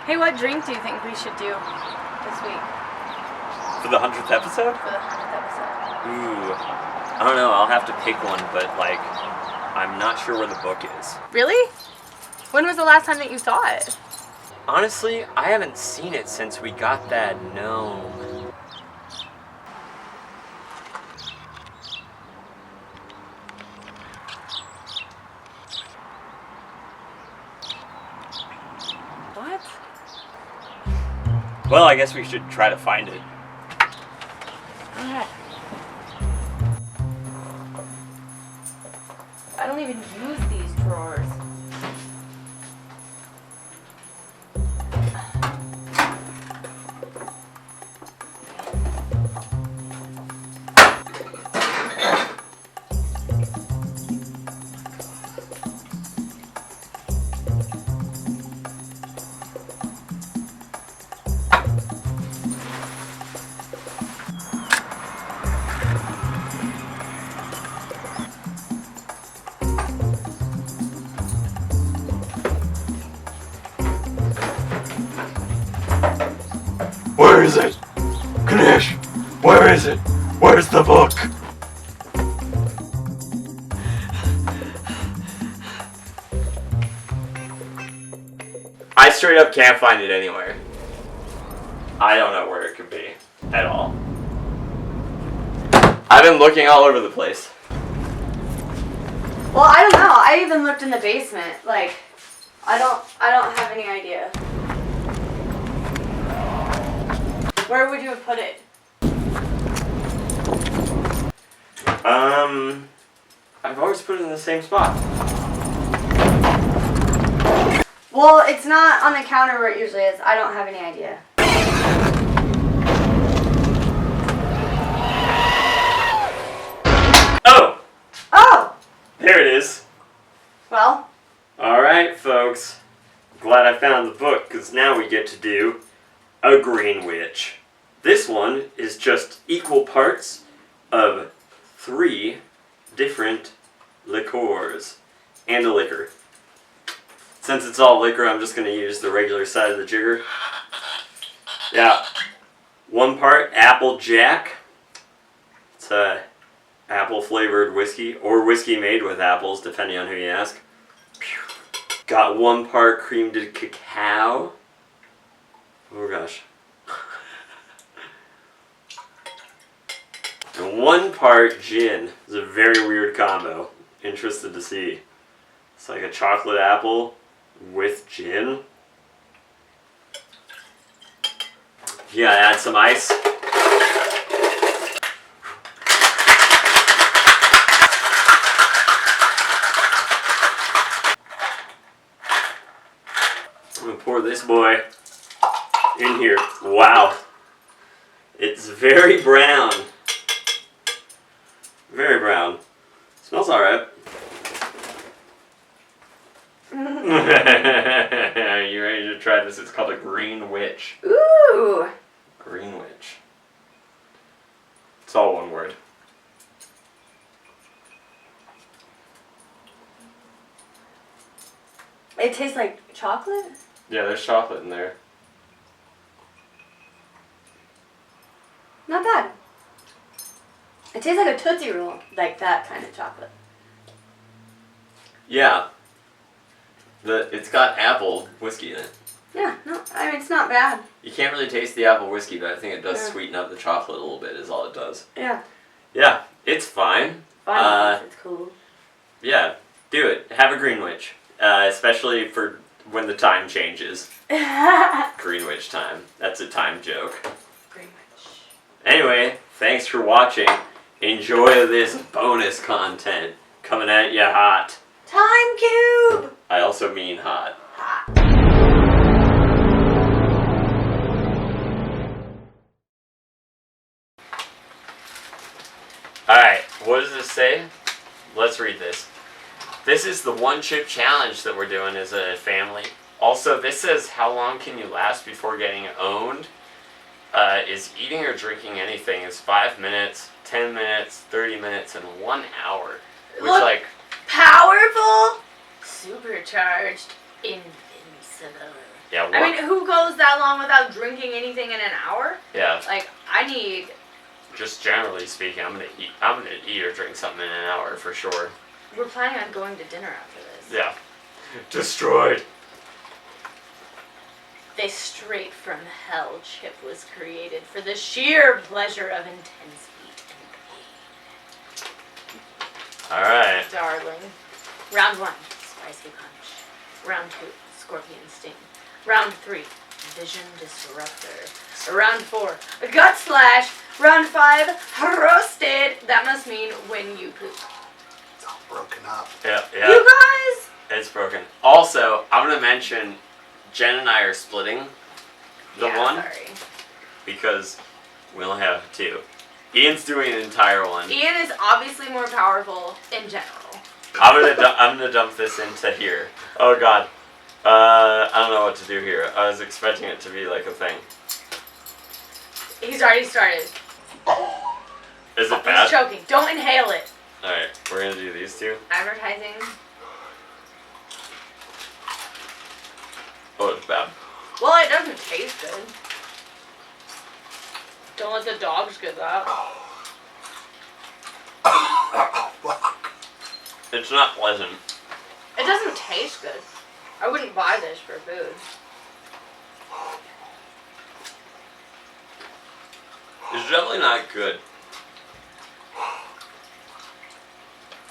Hey, what drink do you think we should do this week? For the 100th episode? For the 100th episode. Ooh. I don't know, I'll have to pick one, but like, I'm not sure where the book is. Really? When was the last time that you saw it? Honestly, I haven't seen it since we got that gnome. What? Well, I guess we should try to find it. Okay. I don't even use these drawers. Where is it? Ganesh, where is it? Where's the book? I straight up can't find it anywhere. I don't know where it could be at all. I've been looking all over the place. Well, I don't know. I even looked in the basement. Like, I don't have any idea. Where would you have put it? I've always put it in the same spot. Well, it's not on the counter where it usually is. I don't have any idea. Oh! Oh! There it is. Well? Alright, folks. Glad I found the book, because now we get to do a Greenwich. This one is just equal parts of 3 different liqueurs and a liquor. Since it's all liquor, I'm just going to use the regular side of the jigger. Yeah. 1 part AppleJack. It's a apple flavored whiskey, or whiskey made with apples, depending on who you ask. Got 1 part Creme de Cacao. Oh gosh. And 1 part gin. It's a very weird combo. Interested to see. It's like a chocolate apple with gin. You gotta add some ice. I'm gonna pour this boy in here. Wow. It's very brown. Very brown. Smells alright. Are you ready to try this? It's called a Greenwich. Ooh! Greenwich. It's all one word. It tastes like chocolate? Yeah, there's chocolate in there. Not bad. It tastes like a Tootsie Roll, like that kind of chocolate. Yeah. It's got apple whiskey in it. Yeah, no, I mean, it's not bad. You can't really taste the apple whiskey, but I think it does Yeah. sweeten up the chocolate a little bit, is all it does. Yeah. Yeah, it's fine. Fine, it's cool. Yeah, do it. Have a Greenwich. Especially for when the time changes. Greenwich time. That's a time joke. Greenwich. Anyway, thanks for watching. Enjoy this bonus content coming at you hot. Time cube! I also mean hot. Hot. Alright, what does this say? Let's read this. This is the 1 chip challenge that we're doing as a family. Also, this says how long can you last before getting owned. Is eating or drinking anything is 5 minutes, 10 minutes, 30 minutes, and 1 hour. Which, Look, like... powerful, supercharged. Invincible. Yeah, what? I mean, who goes that long without drinking anything in an hour? Yeah. Like, I need... Just generally speaking, I'm gonna eat or drink something in an hour for sure. We're planning on going to dinner after this. Yeah. Destroyed. This straight from hell chip was created for the sheer pleasure of intense heat and pain. Alright. Darling. Round 1, spicy punch. Round 2, scorpion sting. Round 3, vision disruptor. Round 4, gut slash. Round 5, roasted. That must mean when you poop. It's all broken up. Yeah, yeah. You guys! It's broken. Also, I'm gonna mention Jen and I are splitting the one Sorry. because we only have 2. Ian's doing an entire one. Ian is obviously more powerful in general. I'm gonna dump this into here. Oh god. I don't know what to do here. I was expecting it to be like a thing. He's already started. Is it He's bad? choking. Don't inhale it. Alright, we're gonna do these 2. Advertising. Oh, it's bad. Well, it doesn't taste good. Don't let the dogs get that. It's not pleasant. It doesn't taste good. I wouldn't buy this for food. It's definitely not good.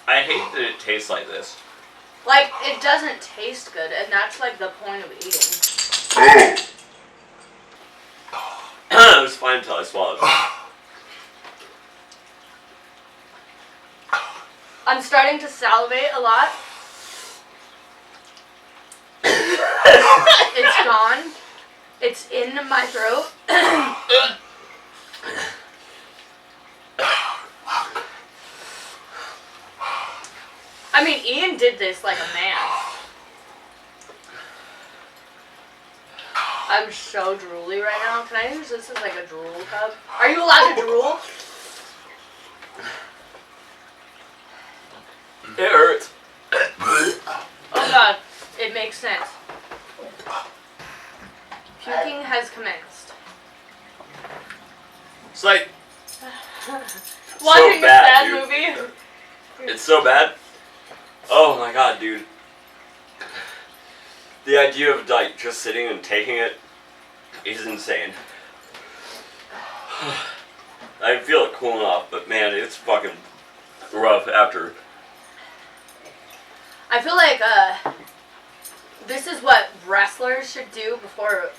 I hate that it tastes like this. Like, it doesn't taste good, and that's like the point of eating. It was fine until I swallowed. I'm starting to salivate a lot. It's gone. It's in my throat. I mean, Ian did this like a man. I'm so drooly right now. Can I use this as like a drool cup? Are you allowed to drool? It hurts. Oh god, it makes sense. Puking has commenced. It's like Watching a bad, sad dude. movie. It's so bad. Oh my god, dude. The idea of like just sitting and taking it is insane. I feel it cooling off, but man, it's fucking rough after. I feel like this is what wrestlers should do before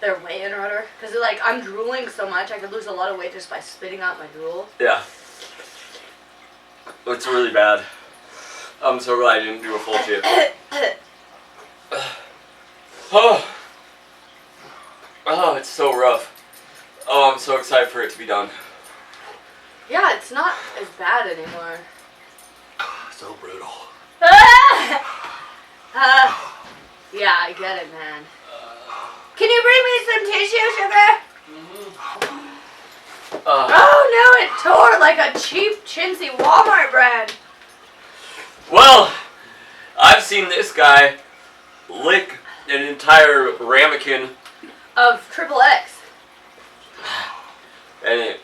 their weigh-in order. Because like I'm drooling so much, I could lose a lot of weight just by spitting out my drool. Yeah. It's really bad. I'm so glad I didn't do a full chip. Oh, it's so rough. Oh, I'm so excited for it to be done. Yeah, it's not as bad anymore. So brutal. Yeah, I get it, man. Can you bring me some tissue, sugar? Oh no, it tore like a cheap, chintzy Walmart brand. Well, I've seen this guy lick an entire ramekin Of triple X. and it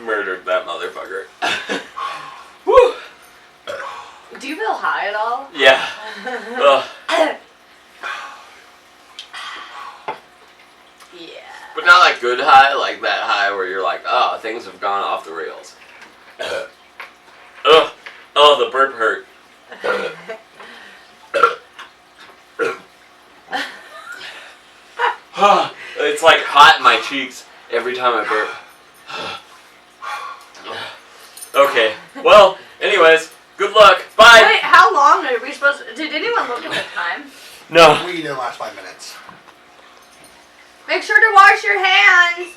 murdered that motherfucker. Woo! Do you feel high at all? Yeah. Ugh. Yeah. But not like good high, like that high where you're like, oh, things have gone off the rails. Ugh. Oh, the burp hurt. It's like hot in my cheeks every time I burp. Okay. Well, anyways, good luck. Bye. Wait, how long are we supposed to... Did anyone look at the time? No. We did the last 5 minutes. Make sure to wash your hands.